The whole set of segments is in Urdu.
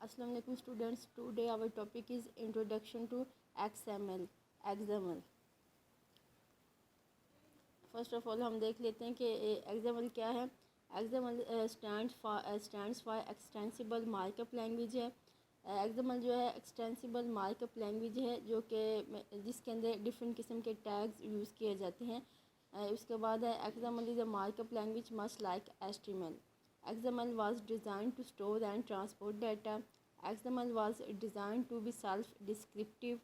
السلام علیکم students. Today our topic is introduction to XML. First of all ہم دیکھ لیتے ہیں کہ XML کیا ہے. XML stands for extensible markup language ہے. XML جو ہے ایکسٹینسیبل مارک اپ لینگویج ہے جو کہ جس کے اندر ڈفرینٹ قسم کے ٹیگز یوز کیے جاتے ہیں. اس کے بعد ہے XML is a markup language much like HTML. XML was designed to store and transport data. XML was designed to be self-descriptive.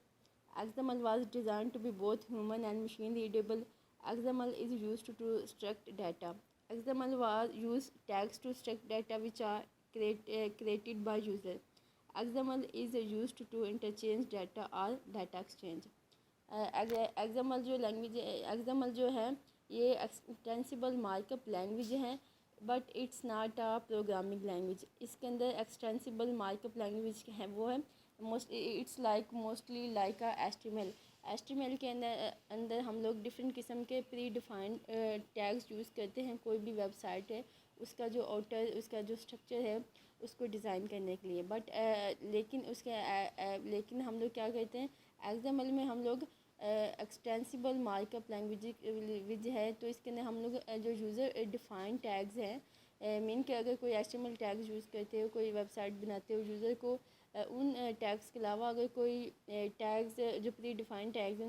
XML was designed to be both human and machine readable. XML is used to struct data. XML was used tags to struct data which are created by user. XML is used to interchange data or data exchange. XML جو لینگویج XML جو ہے یہ ایکسٹینسیبل مارک اپ لینگویج ہے but it's not a programming language. اس کے اندر ایکسٹینسیبل مارک اپ لینگویج ہے وہ ہے it's mostly like a HTML کے اندر ہم لوگ ڈفرینٹ قسم کے پری ڈیفائنڈ ٹیگز یوز کرتے ہیں. کوئی بھی ویب سائٹ ہے اس کا جو آؤٹر اس کا جو اسٹرکچر ہے اس کو ڈیزائن کرنے کے لیے لیکن ہم لوگ کیا کرتے ہیں XML میں ہم لوگ ایکسٹینسیبل مارک اپ لینگویج ہے تو اس کے اندر ہم لوگ جو یوزر ڈیفائن ٹیگز ہیں مین کہ اگر کوئی HTML ٹیگز یوز کرتے ہو کوئی ویب سائٹ بناتے ہو یوزر کو ان ٹیگز کے علاوہ اگر کوئی ٹیگز جو پری ڈیفائن ٹیگز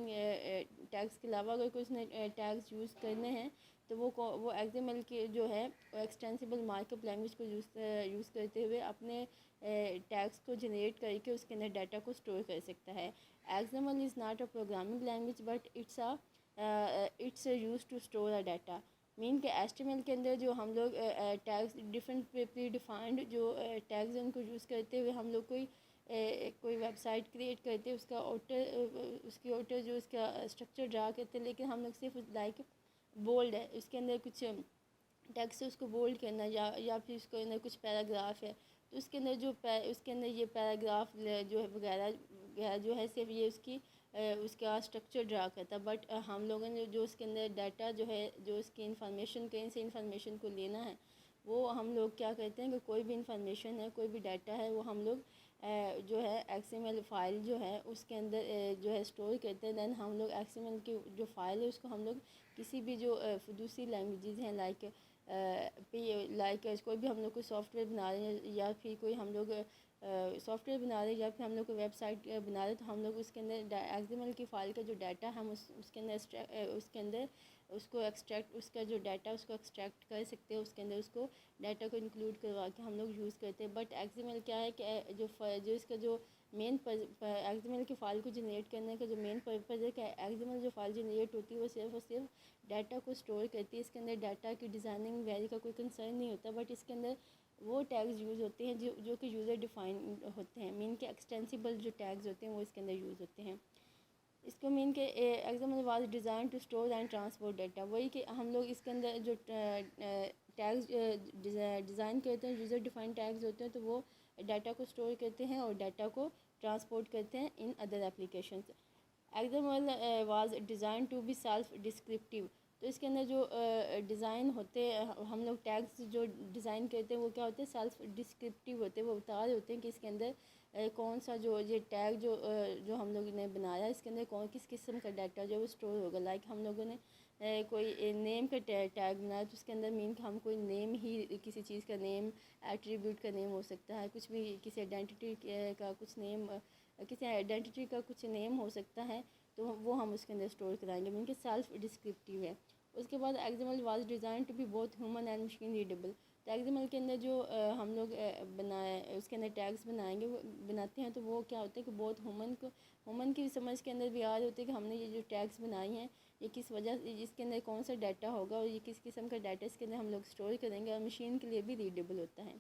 کے علاوہ اگر کوئی اس نے ٹیگز یوز کرنے ہیں تو وہ XML کے جو ہے ایکسٹینسیبل مارک اپ لینگویج کو یوز کرتے ہوئے اپنے ٹیگز کو جنریٹ کر کے اس کے اندر ڈیٹا کو اسٹور کر سکتا ہے. XML is not a programming language but it's used to store a data. مین کہ HTML کے اندر جو ہم لوگ ٹیگز ڈفرینٹ پری ڈیفائنڈ جو ٹیگز ہیں ان کو یوز کرتے ہوئے ہم لوگ کوئی ویب سائٹ کریٹ کرتے اس کا اس کی آؤٹر جو اس کا اسٹرکچر ڈرا کرتے ہیں لیکن ہم لوگ صرف لائک بولڈ ہے اس کے اندر کچھ ٹیکسٹ اس کو بولڈ کرنا یا پھر اس کے اندر کچھ پیراگراف ہے تو اس کے اندر یہ پیراگراف جو ہے وغیرہ جو ہے صرف یہ اس کا اسٹرکچر ڈرا کرتا. بٹ ہم لوگوں نے جو اس کے اندر ڈیٹا جو ہے جو اس کی انفارمیشن کہیں سے انفارمیشن کو لینا ہے وہ ہم لوگ کیا کرتے ہیں کہ کوئی بھی انفارمیشن ہے کوئی بھی ڈیٹا ہے وہ ہم لوگ جو ہے XML فائل جو ہے اس کے اندر جو ہے اسٹور کرتے ہیں. دین ہم لوگ XML کی جو فائل ہے اس کو ہم لوگ کسی بھی جو دوسری لینگویجز ہیں لائک کوئی بھی ہم لوگ کوئی سافٹ ویئر بنا رہے ہیں یا پھر کوئی ہم لوگ سافٹ ویئر بنا رہے ہیں یا پھر ہم لوگ کوئی ویب سائٹ بنا رہے ہیں تو ہم لوگ اس کے اندر XML کی فائل کا جو ڈیٹا ہم اس کے اندر اس کو ایکسٹریکٹ اس کا جو ڈیٹا اس کو ایکسٹریکٹ کر سکتے ہیں. اس کے اندر اس کو ڈیٹا کو انکلوڈ کروا کے ہم لوگ یوز کرتے ہیں. بٹ XML کیا ہے کہ جو اس کا جو مین XML کی فائل کو جنریٹ کرنے کا جو مین پرپز ہے کہ XML جو فائل جنریٹ ہوتی ہے وہ صرف اور صرف ڈیٹا کو اسٹور کرتی ہے. اس کے اندر ڈیٹا کی ڈیزائننگ ویری کا کوئی کنسرن نہیں ہوتا بٹ اس کے اندر وہ ٹیگز یوز ہوتے ہیں جو کہ یوزر ڈیفائن ہوتے ہیں. مین کہ ایکسٹینسیبل جو ٹیگز ہوتے ہیں وہ اس کے اندر یوز ہوتے ہیں. اس کو مین کہ XML was design to store and transport data. وہی کہ ہم لوگ اس کے اندر جو ٹیگز ڈیزائن کرتے ہیں یوزر ڈیفائن ٹیگز ہوتے ہیں تو وہ ڈیٹا کو اسٹور کرتے ہیں اور ڈیٹا کو ٹرانسپورٹ کرتے ہیں in other applications. XML was design to be self descriptive. تو اس کے اندر جو ڈیزائن ہوتے ہیں ہم لوگ ٹیگز جو ڈیزائن کرتے ہیں وہ کیا ہوتے ہیں سیلف ڈسکرپٹیو ہوتے ہیں. وہ بتا رہے ہوتے ہیں کہ اس کے اندر کون سا جو یہ ٹیگ جو ہم لوگوں نے بنایا اس کے اندر کس قسم کا ڈیٹا جو ہے وہ اسٹور ہوگا. لائک ہم لوگوں نے کوئی نیم کا ٹیگ بنایا تو اس کے اندر مین کہ ہم کوئی نیم ہی کسی چیز کا نیم ایٹریبیوٹ کا نیم ہو سکتا ہے کچھ بھی کسی آئیڈینٹی کا کچھ نیم کسی آئیڈینٹی کا کچھ نیم ہو سکتا ہے تو وہ ہم اس کے اندر اسٹور کرائیں گے. مین کہ سیلف ڈسکرپٹیو ہے. اس کے بعد XML was design to be both human and machine readable. تو XML کے اندر جو ہم لوگ اس کے اندر ٹیگز بناتے ہیں تو وہ کیا ہوتا ہے کہ بہت ہیومن کی سمجھ کے اندر بھی آ رہے ہوتے ہیں کہ ہم نے یہ جو ٹیگز بنائی ہیں یہ کس وجہ اس کے اندر کون سا ڈیٹا ہوگا اور یہ کس قسم کا ڈیٹا اس کے اندر ہم لوگ اسٹور کریں گے اور مشین کے لیے بھی ریڈیبل ہوتا ہے.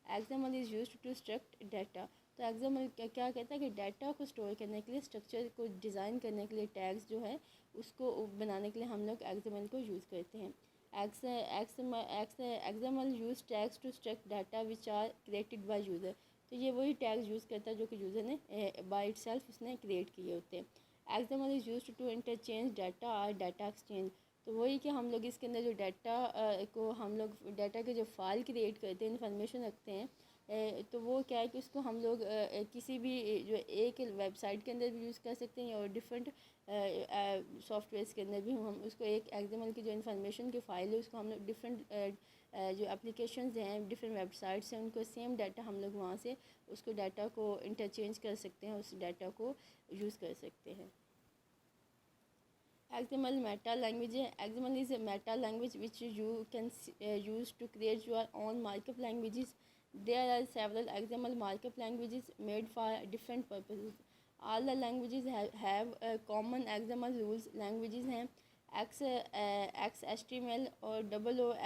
XML is used to struct data. تو XML کیا کہتا ہے کہ ڈیٹا کو اسٹور کرنے کے لیے اسٹرکچر کو ڈیزائن کرنے کے لیے ٹیگز جو ہے اس کو بنانے کے لیے ہم لوگ XML کو یوز کرتے ہیں. XML use tags to struct data which are created by user. تو یہ وہی ٹیگز یوز کرتا ہے جو کہ یوزر نے بائی اٹ سیلف اس نے کریٹ کیے ہوتے ہیں. XML is used to interchange data اور ڈیٹا ایکسچینج. تو وہی کہ ہم لوگ اس کے اندر جو ڈیٹا کو ہم لوگ ڈیٹا کے جو فائل کریٹ کرتے ہیں انفارمیشن رکھتے ہیں تو وہ کیا ہے کہ اس کو ہم لوگ کسی بھی جو ایک ویب سائٹ کے اندر بھی یوز کر سکتے ہیں اور ڈفرینٹ سافٹ ویئرس کے اندر بھی ہم اس کو ایک ایگزامل کی جو انفارمیشن کی فائل ہے اس کو ہم لوگ ڈفرینٹ جو اپلیکیشنز ہیں ڈفرینٹ ویب سائٹس ہیں ان کو سیم ڈیٹا ہم لوگ وہاں سے اس کو ڈیٹا کو انٹرچینج کر سکتے ہیں، اس ڈیٹا کو یوز کر سکتے ہیں۔ XML meta language ہے۔ XML is a meta language which you can use to create your own markup languages. There are several XML markup languages made for different purposes. All the languages have common XML rules. Languages ہیں XHTML اور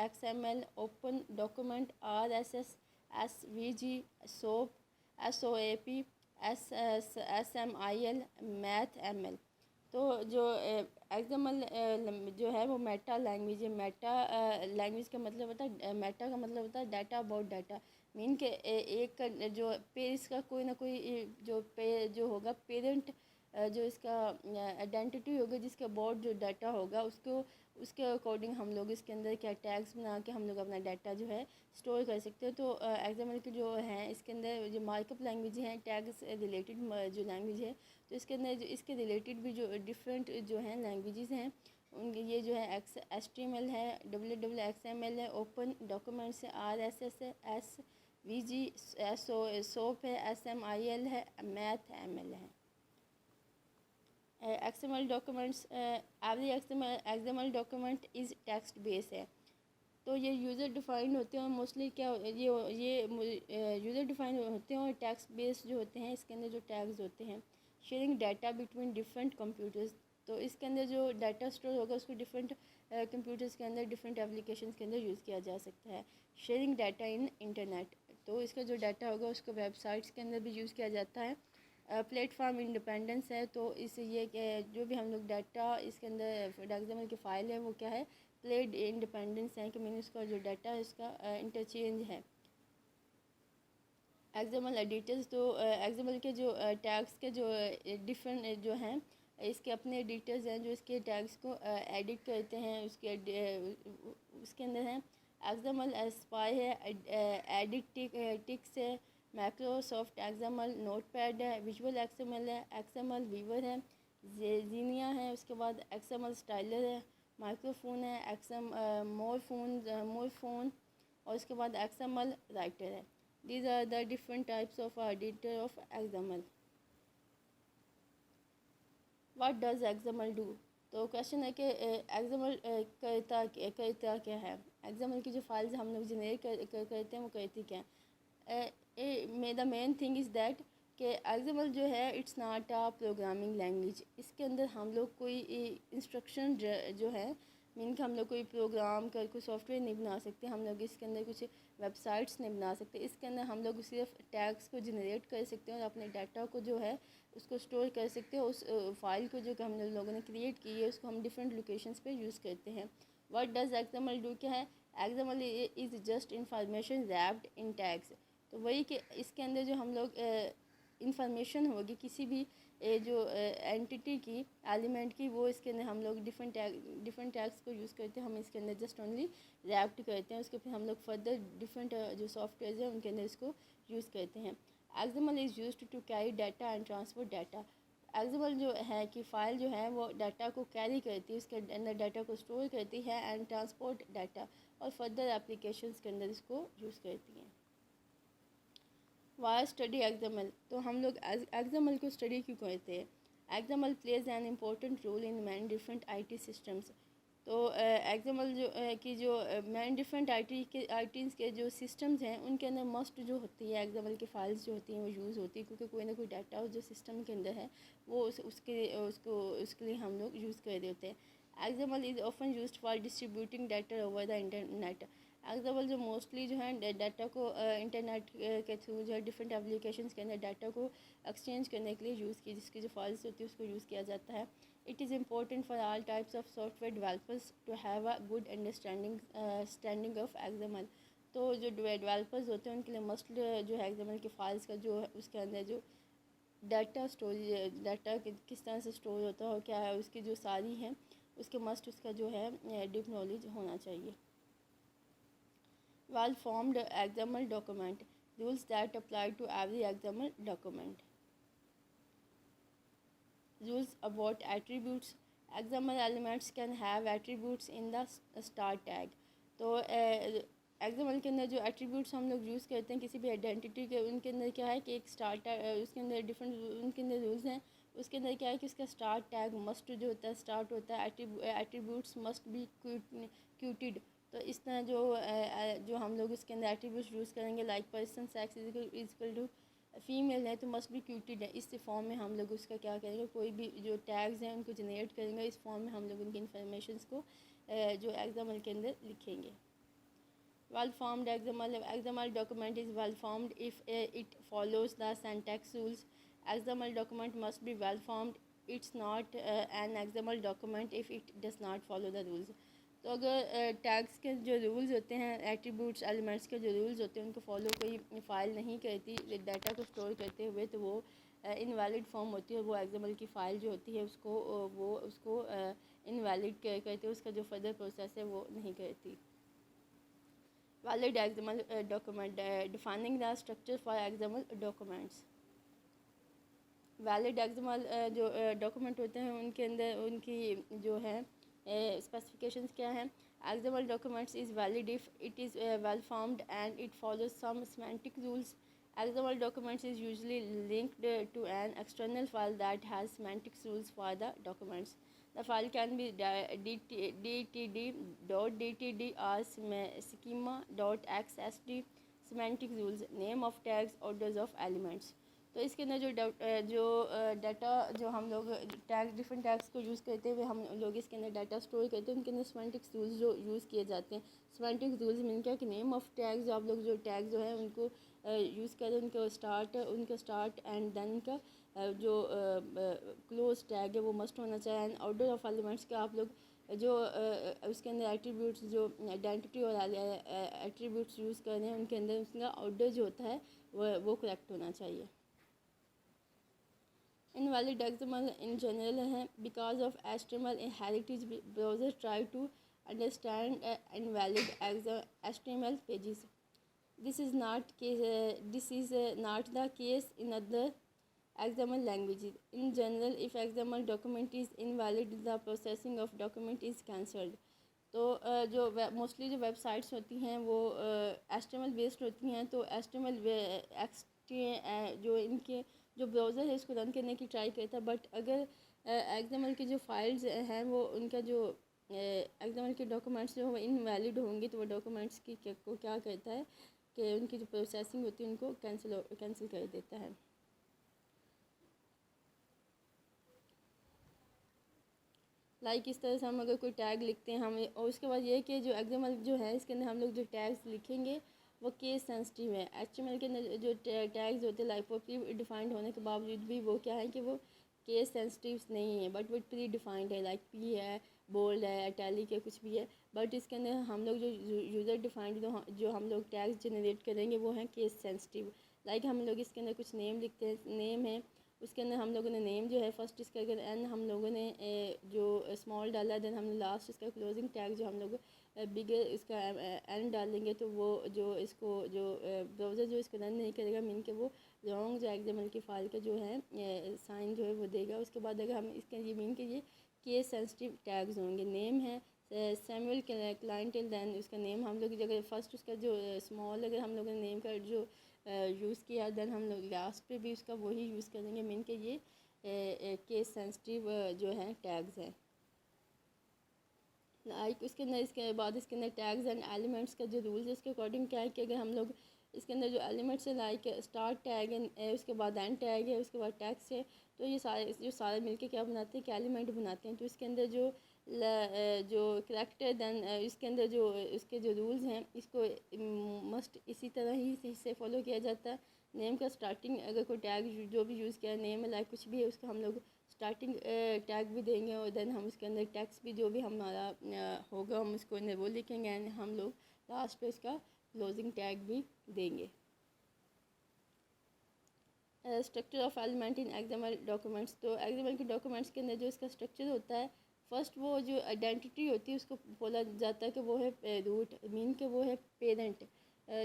XML, Open Document, RSS, SVG, SOAP, SOAP, SMIL, MathML۔ تو جو XML جو ہے وہ میٹا لینگویج ہے۔ میٹا لینگویج کا مطلب ہوتا ہے، میٹا کا مطلب ہوتا ہے ڈیٹا اباؤٹ ڈیٹا، مین کہ ایک جو پیج کا کوئی نہ کوئی جو ہوگا پیرنٹ جو اس کا آئیڈینٹی ہوگا جس کے اباؤٹ جو ڈیٹا ہوگا اس کے اکارڈنگ ہم لوگ اس کے اندر کیا ٹیگس بنا کے ہم لوگ اپنا ڈیٹا جو ہے اسٹور کر سکتے ہیں۔ تو XML کے جو ہیں اس کے اندر جو مارک اپ لینگویج ہیں ٹیگس ریلیٹڈ جو لینگویج ہے، تو اس کے اندر جو اس کے ریلیٹڈ بھی جو ڈفرینٹ جو ہیں لینگویجز ہیں ان کے یہ جو ہے HTML ہے، XML ہے، اوپن ڈاکومنٹس ہے، RSS ہے، SVG، SOAP ہے، SMIL ہے، MathML ہے۔ XML documents every XML document is text base ہے، تو یہ یوزر ڈیفائنڈ ہوتے ہیں موسٹلی کیا یہ یوزر ڈیفائنڈ ہوتے ہیں اور ٹیکسٹ بیس جو ہوتے ہیں اس کے اندر جو ٹیگز ہوتے ہیں۔ Sharing data between different computers, تو اس کے اندر جو ڈیٹا اسٹور ہوگا اس کو ڈفرینٹ کمپیوٹرز کے اندر ڈفرینٹ اپلیکیشنز کے اندر یوز کیا جا سکتا ہے۔ شیئرنگ ڈیٹا ان انٹرنیٹ، تو اس کا جو ڈیٹا ہوگا اس کو ویب سائٹس کے اندر بھی یوز کیا جاتا ہے۔ پلیٹ فارم انڈیپینڈنس ہے، تو اس یہ کہ جو بھی ہم لوگ ڈیٹا اس کے اندر XML کی فائل ہے وہ کیا ہے پلیٹ انڈیپینڈنس ہے، کہ مینس اس کا جو ڈیٹا ہے اس کا انٹرچینج ہے۔ XML ایڈیٹرز، تو XML کے جو ٹیگس کے جو ڈفرینٹ جو ہیں اس کے اپنے ایڈیٹرز ہیں جو اس کے ٹیگس کو ایڈٹ کرتے ہیں، اس کے اندر ہیں XML اسپائی ہے، ایڈٹ ٹکس ہے، مائکروسافٹ XML، نوٹ پیڈ ہے، ویژول XML ہے، XML ویور ہے، زینیا ہے، اس کے بعد XML اسٹائلر ہے، مائکرو فون ہے، مور فون، اور اس کے بعد XML رائٹر ہے۔ These are the different types of editor of XML. What does XML do؟ تو کویشچن ہے کہ XML کرتا کیا ہے، XML کی جو فائلز ہم لوگ جنریٹ کرتے ہیں وہ کرتی کیا ہے۔ The main thing is that کہ XML جو ہے it's not a programming language, اس کے اندر ہم لوگ کوئی انسٹرکشن جو ہے مین کہ ہم لوگ کوئی پروگرام کر کوئی سافٹ ویئر نہیں بنا سکتے، ہم لوگ اس کے اندر کچھ ویب سائٹس نہیں بنا سکتے، اس کے اندر ہم لوگ صرف ٹیگس کو جنریٹ کر سکتے ہیں اور اپنے ڈیٹا کو جو ہے اس کو اسٹور کر سکتے ہیں۔ اس فائل کو جو کہ ہم لوگوں نے کریٹ کی ہے اس کو ہم ڈفرینٹ لوکیشنز پہ یوز کرتے ہیں۔ واٹ ڈز XML ڈو کیا ہے، XML is just information rapid in tags, تو وہی کہ اس کے اندر جو ہم لوگ انفارمیشن ہوگی کسی بھی جو اینٹی کی ایلیمنٹ کی وہ اس کے اندر ہم لوگ ڈفرینٹ ٹیگس کو یوز کرتے ہیں، ہم اس کے اندر جسٹ اونلی ریپڈ کرتے ہیں، اس کے پھر ہم لوگ فردر ڈفرینٹ جو سافٹ ویئرز ہیں ان کے اندر اس کو یوز کرتے ہیں۔ XML is used to carry data and transport data, XML جو ہے کہ فائل جو ہے وہ ڈیٹا کو کیری کرتی ہے، اس کے اندر ڈیٹا کو اسٹور کرتی ہے اینڈ ٹرانسپورٹ ڈیٹا، اور فردر اپلیکیشنز کے اندر اس کو یوز کرتی ہیں۔ وائی اسٹڈی XML، تو ہم لوگ XML کو اسٹڈی کیوں کرتے ہیں؟ XML plays an important role in many different IT systems, تو XML کی جو مین ڈفرینٹ ITs کے جو سسٹمز ہیں ان کے اندر مسٹ جو ہوتی ہے XML کی فائلز جو ہوتی ہیں وہ یوز ہوتی ہے، کیونکہ کوئی نہ کوئی ڈیٹا جو سسٹم کے اندر ہے وہ اس کے لیے ہم لوگ یوز کر رہے ہوتے ہیں۔ XML is often used for distributing data over the internet, XML جو موسٹلی جو ہے ڈیٹا کو انٹرنیٹ کے تھرو جو ہے ڈفرینٹ اپلیکیشنز کے اندر ڈیٹا کو ایکسچینج کرنے کے لیے یوز کی، جس کی جو فائلز ہوتی ہے اس کو یوز کیا جاتا ہے۔ It is important for all types of software developers to have a good understanding of XML، تو جو ڈیولپرز ہوتے ہیں ان کے لیے مسٹ جو ہے XML کی فائلز کا جو ہے اس کے اندر جو ڈیٹا کس طرح سے اسٹور ہوتا ہے اور کیا ہے اس کی جو ساری ہیں اس کے مسٹ اس کا جو ہے ڈیپ نالج ہونا چاہیے۔ Well formed XML document, rules that apply to every XML document. Rules about attributes. XML elements can have attributes in the start tag. تو XML کے اندر جو ایٹریبیوٹس ہم لوگ یوز کرتے ہیں کسی بھی آئیڈینٹی کے، ان کے اندر کیا ہے کہ ایک اسٹارٹ اس کے اندر ڈفرینٹ ان کے اندر رولز ہیں. اس کے اندر کیا ہے کہ اس کا اسٹارٹ ٹیگ مسٹ جو ہوتا ہے اسٹارٹ ہوتا ہے، ایٹریبیوٹس مسٹ بی کیوٹیڈ. تو اس طرح جو ہم لوگ اس کے اندر ایٹریبیوٹس یوز کریں گے، like person sex is equal to female ہے تو مسٹ بی کیوٹیڈ ہے. اس فارم میں ہم لوگ اس کا کیا کریں گے، کوئی بھی جو ٹیگز ہیں ان کو جنریٹ کریں گے، اس فارم میں ہم لوگ ان کی انفارمیشنس کو جو XML کے اندر لکھیں گے. Well formed XML document is well formed if it follows the syntax rules. XML document must be well formed. It's not an XML document if it does not follow the rules. تو اگر ٹیگس کے جو رولز ہوتے ہیں، ایٹریبیوٹس ایلیمنٹس کے جو رولز ہوتے ہیں ان کو فالو کوئی فائل نہیں کرتی ڈیٹا کو اسٹور کرتے ہوئے، تو وہ انویلڈ فارم ہوتی ہے. وہ XML کی فائل جو ہوتی ہے اس کو انویلڈ کرتے، اس کا جو فردر پروسیس ہے وہ نہیں کرتی. Valid XML document. Defining the structure for XML documents. Valid XML جو ڈاکومنٹ ہوتے ہیں ان کے اندر ان کی جو ہے اسپیسیفکیشنس کیا ہیں. XML documents is valid if it is well formed and it follows some semantic rules. XML documents is usually linked to an external file that has semantic rules for the documents. The file can be dtd.dtd or schema.xsd. Semantic rules. Name of tags, orders of elements. تو اس کے اندر جو ڈیٹا جو ہم لوگ ڈفرینٹ ٹیگس کو یوز کرتے ہوئے ہم لوگ اس کے اندر ڈیٹا اسٹور کرتے ہیں، ان کے اندر سیمانٹک رولز جو یوز کیے جاتے ہیں. سیمانٹک رولز مین کیا کہ نیم آف ٹیگز، جو آپ لوگ جو ٹیگ جو ہیں ان کو یوز کریں، ان کا اسٹارٹ اینڈ دین کا جو کلوز ٹیگ ہے وہ مسٹ ہونا چاہیے. اینڈ آرڈر آف ایلیمنٹس کا آپ لوگ جو اس کے اندر ایٹریبیوٹس جو آئیڈینٹی اور ایٹریبیوٹس یوز کر رہے ہیں ان کے اندر اس کا آرڈر جو ہوتا ہے وہ کریکٹ ہونا چاہیے. Invalid XML in general ہے because of HTML heritage. Browsers try to understand invalid HTML pages. This is not the case in other XML languages. In general, if XML document is invalid, the processing of document is cancelled. تو جو موسٹلی جو ویب سائٹس ہوتی ہیں وہ HTML بیسڈ ہوتی ہیں، تو HTML جو ان کے جو براؤزر ہے اس کو رن کرنے کی ٹرائی کرتا ہے. بٹ اگر XML کی جو فائلز ہیں وہ ان کا جو XML کے ڈاکومنٹس جو وہ انویلڈ ہوں گے، تو وہ ڈاکومنٹس کی کو کیا کرتا ہے کہ ان کی جو پروسیسنگ ہوتی ہے ان کو کینسل کر دیتا ہے. لائک اس طرح سے ہم اگر کوئی ٹیگ لکھتے ہیں ہمیں، اور اس کے بعد یہ کہ جو XML جو ہے اس کے اندر ہم لوگ جو ٹیگز لکھیں گے وہ کیس سینسٹیو ہے. HTML کے اندر جو ٹیگز ہوتے ہیں لائک وہ پری ڈیفائنڈ ہونے کے باوجود بھی وہ کیا ہے کہ وہ کیس سینسٹیوز نہیں ہیں، بٹ وہ پری ڈیفائنڈ ہے، لائک پی ہے، بولڈ ہے، اٹیلک ہے، کچھ بھی ہے. بٹ اس کے اندر ہم لوگ جو یوزر ڈیفائنڈ جو ہم لوگ ٹیگز جنریٹ کریں گے وہ ہیں کیس سینسٹیو. لائک ہم لوگ اس کے اندر کچھ نیم لکھتے ہیں، نیم ہے اس کے اندر ہم لوگوں نے نیم جو ہے فرسٹ اس کا اگر این ہم لوگوں نے جو اسمال ڈالا، دین ہم نے لاسٹ اس کا کلوزنگ ٹیگ جو ہم لوگ بگر اس کا این ڈالیں گے، تو وہ جو اس کو جو براؤزر جو اس کو رن نہیں کرے گا، مین کہ وہ رانگ جو XML کی فائل کا جو ہے سائن جو ہے وہ دے گا. اس کے بعد اگر ہم اس کا یہ مین کہ یہ کیس سینسٹیو ٹیگز ہوں گے. نیم ہے سیمول کلائنٹل، دین اس کا نیم ہم لوگ اگر فرسٹ اس کا جو اسمال اگر ہم لوگوں نے نیم کا جو یوز کیا، دین ہم لوگ لاسٹ پہ بھی اس کا وہی یوز کریں گے، مین کہ یہ کیس سینسٹیو جو ہیں ٹیگز ہیں. لائک اس کے اندر اس کے بعد اس کے اندر ٹیگز اینڈ ایلیمنٹس کا جو رولز ہے اس کے اکارڈنگ کیا ہے کہ اگر ہم لوگ اس کے اندر جو ایلیمنٹس ہے لائک اسٹارٹ ٹیگ ہے، اس کے بعد اینڈ ٹیگ ہے، اس کے بعد ٹیکس ہے، تو یہ سارے مل کے کیا بناتے ہیں کہ ایلیمنٹ بناتے ہیں. تو اس کے اندر جو کریکٹر دین اس کے اندر جو اس کے جو رولز ہیں اس کو مسٹ اسی طرح ہی سے فالو کیا جاتا ہے. نیم کا اسٹارٹنگ اگر کوئی ٹیگ جو بھی یوز کیا نیم ہے لائک کچھ بھی ہے اس کا ہم لوگ اسٹارٹنگ ٹیگ بھی دیں گے، اور دین ہم اس کے اندر ٹیکس بھی جو بھی ہمارا ہوگا ہم اس کو اندر وہ لکھیں گے، اینڈ ہم لوگ لاسٹ پہ اس کا کلوزنگ ٹیگ بھی دیں گے. Structure of element in XML documents. تو XML کے ڈاکومنٹس کے اندر جو اس کا اسٹرکچر ہوتا ہے، فرسٹ وہ جو آئیڈینٹی ہوتی ہے اس کو بولا جاتا ہے کہ وہ ہے روٹ، مین کہ وہ ہے پیرنٹ.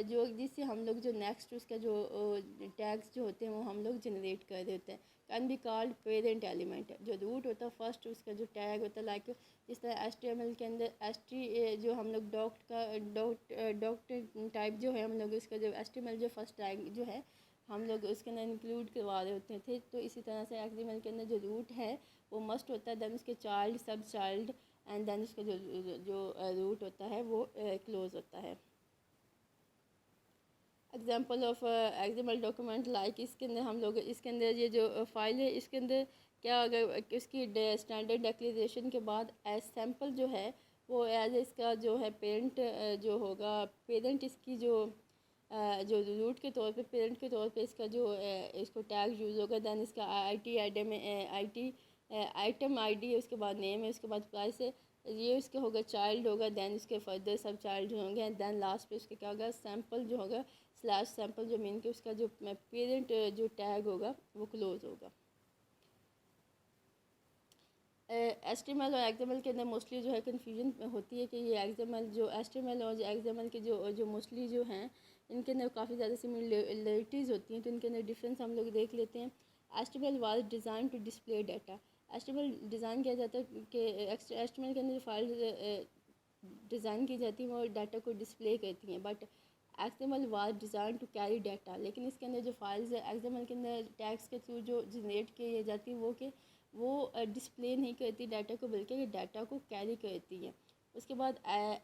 جو جس سے ہم لوگ جو نیکسٹ اس کا جو ٹیگس جو ہوتے ہیں وہ ہم لوگ جنریٹ کر دیتے ہیں. Can be called parent element. جو روٹ ہوتا ہے فرسٹ اس کا جو ٹیگ ہوتا ہے لائک جس طرح HTML کے اندر جو ہم لوگ ڈاٹ ٹائپ جو ہے ہم لوگ اس کا جو HTML جو فرسٹ ٹیگ جو ہے ہم لوگ اس کے اندر انکلوڈ کروا رہے ہوتے تھے. تو اسی طرح سے XML کے اندر جو روٹ ہے وہ مسٹ ہوتا ہے, دین اس کے child sub child and then اس کا جو روٹ ہوتا ہے وہ کلوز ہوتا ہے. Example of XML document like اس کے اندر ہم لوگ اس کے اندر یہ جو فائل ہے اس کے اندر کیا اگر اس کی اسٹینڈرڈ ڈیکلیریشن کے بعد ایز سیمپل جو ہے وہ ایز اس کا جو ہے پیرنٹ جو ہوگا, پیرنٹ اس کی جو روٹ کے طور پہ پیرنٹ کے طور پہ اس کا جو اس کو ٹیگ یوز ہوگا. دین اس کا آئٹم آئی ڈی ہے, اس کے بعد نیم ہے, اس کے بعد پرائس ہے, یہ اس کا ہوگا چائلڈ ہوگا, دین اس کے فردر سب چائلڈ ہوں گے, دین لاسٹ پہ اس کے کیا ہوگا سیمپل جو ہوگا سلیش سیمپل جو مین کے اس کا جو پیرنٹ جو ٹیگ ہوگا وہ کلوز ہوگا. HTML اور XML کے اندر موسٹلی جو ہے کنفیوژن ہوتی ہے کہ یہ XML جو HTML اور XML کے جو موسٹلی جو ہیں ان کے اندر کافی زیادہ سملیرٹیز ہوتی ہیں, تو ان کے اندر ڈفرینس ہم لوگ دیکھ لیتے ہیں. HTML was design to display data. HTML design کیا جاتا ہے کہ HTML کے اندر جو فائل ڈیزائن کی جاتی ہیں وہ ڈیٹا کو ڈسپلے کرتی ہیں, but XML was design to carry data. لیکن اس کے اندر جو فائلز ہے XML کے اندر ٹیگس کے تھرو جو جنریٹ کی جاتی ہیں وہ ڈسپلے نہیں کرتی ڈیٹا کو, بلکہ یہ ڈیٹا کو کیری کرتی ہے. اس کے بعد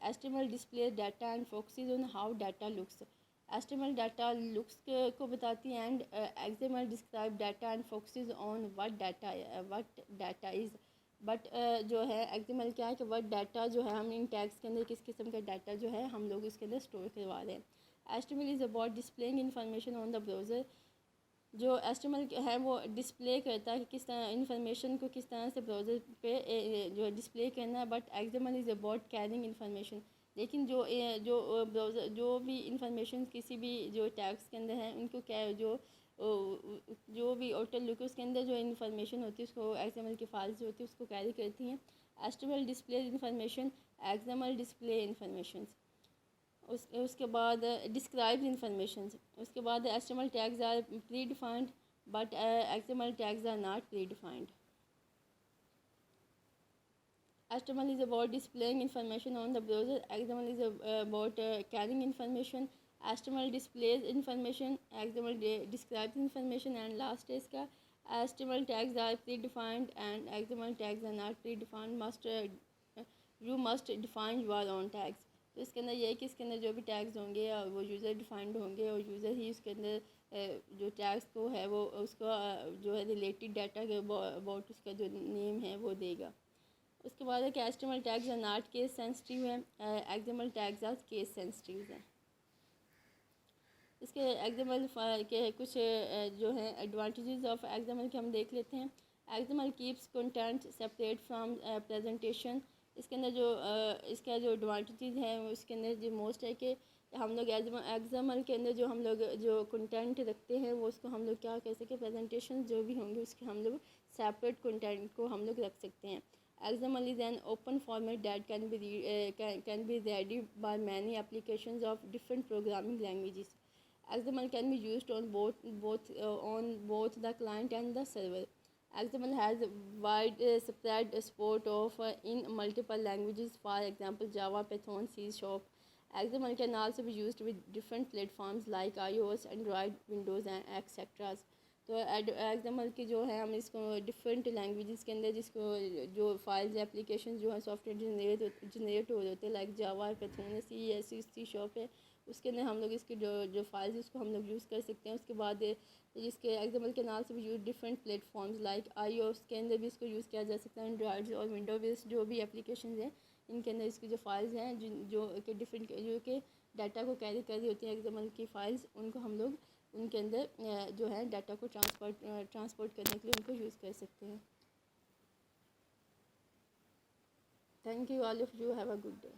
HTML display data and focuses on how data looks. HTML data looks کو بتاتی ہے and XML describe data and focuses on what data is. But جو ہے XML کیا ہے کہ وٹ ڈیٹا جو ہے ہم ان ٹیگس کے اندر کس قسم کا ڈیٹا جو ہے ہم لوگ اس کے اندر اسٹور کروا رہے ہیں. HTML is about displaying information on the browser. جو HTML ہے وہ ڈسپلے کرتا ہے کہ کس طرح انفارمیشن کو کس طرح سے براؤزر پہ جو ڈسپلے کرنا ہے, but XML is about carrying information. لیکن جو براؤزر جو بھی انفارمیشن کسی بھی جو ٹیگس کے اندر ہیں ان کو کیا جو بھی آؤٹر لک اس کے اندر جو انفارمیشن ہوتی ہے اس کو XML کی فائلز جو ہوتی ہے اس کو کیری کرتی ہیں. HTML display information, XML display information. اس کے بعد ڈسکرائب انفارمیشنز. اس کے بعد HTML tags are predefined but XML tags are not predefined. HTML is about displaying information on the browser. XML is about carrying information. HTML displays information, XML describes information, and last is کا HTML tags are predefined and XML tags are not predefined. You must define your own tags. تو اس کے اندر یہ ہے کہ اس کے اندر جو بھی ٹیگز ہوں گے وہ یوزر ڈیفائنڈ ہوں گے, اور یوزر ہی اس کے اندر جو ٹیگس کو ہے وہ اس کو جو ہے ریلیٹڈ ڈیٹا کے اباؤٹ اس کا جو نیم ہے وہ دے گا. اس کے بعد ہے کہ HTML tags are not case sensitive ہیں, XML tags are case sensitive ہیں. اس کے XML کے کچھ جو ہیں ایڈوانٹیجز آف XML کے ہم دیکھ لیتے ہیں. XML keeps content separate from presentation. اس کے اندر جو اس کا جو ایڈوانٹیجز ہیں اس کے اندر جو موسٹ ہے کہ ہم لوگ XML کے اندر جو ہم لوگ جو کنٹینٹ رکھتے ہیں وہ اس کو ہم لوگ کیا کر سکیں, پریزنٹیشن جو بھی ہوں گے اس کے ہم لوگ سیپریٹ کنٹینٹ کو ہم لوگ رکھ سکتے ہیں. XML is an open format that can be read by many applications of different programming languages. XML can be used on both the client and the server. XML has widespread support of in multiple languages, for example Java, Python, C#. XML can also be used with different platforms like iOS, Android, Windows and etc. تو XML کی جو ہے ہم اس کو ڈفرینٹ لینگویجز کے اندر جس کو جو فائلز اپلیکیشن جو ہیں سافٹ ویئر جنریٹ ہو ہوتے ہیں لائک جاوا, پیتھون, C# ہے, اس کے اندر ہم لوگ اس کی جو فائلز اس کو ہم لوگ یوز کر سکتے ہیں. اس کے بعد جس کے XML کے نام سے بھی use different platforms like iOS کے اندر بھی اس کو یوز کیا جا سکتا ہے, اینڈرائڈ اور ونڈو بیسڈ جو بھی اپلیکیشنز ہیں ان کے اندر اس کی جو فائلز ہیں جو کہ ڈفرینٹ جو کہ ڈیٹا کو کیری کر رہی ہوتی ہیں XML کی فائلز, ان کو ہم لوگ ان کے اندر جو ہے ڈیٹا کو ٹرانسپورٹ کرنے کے لیے ان کو یوز کر سکتے ہیں. Thank you all of you, have a good day.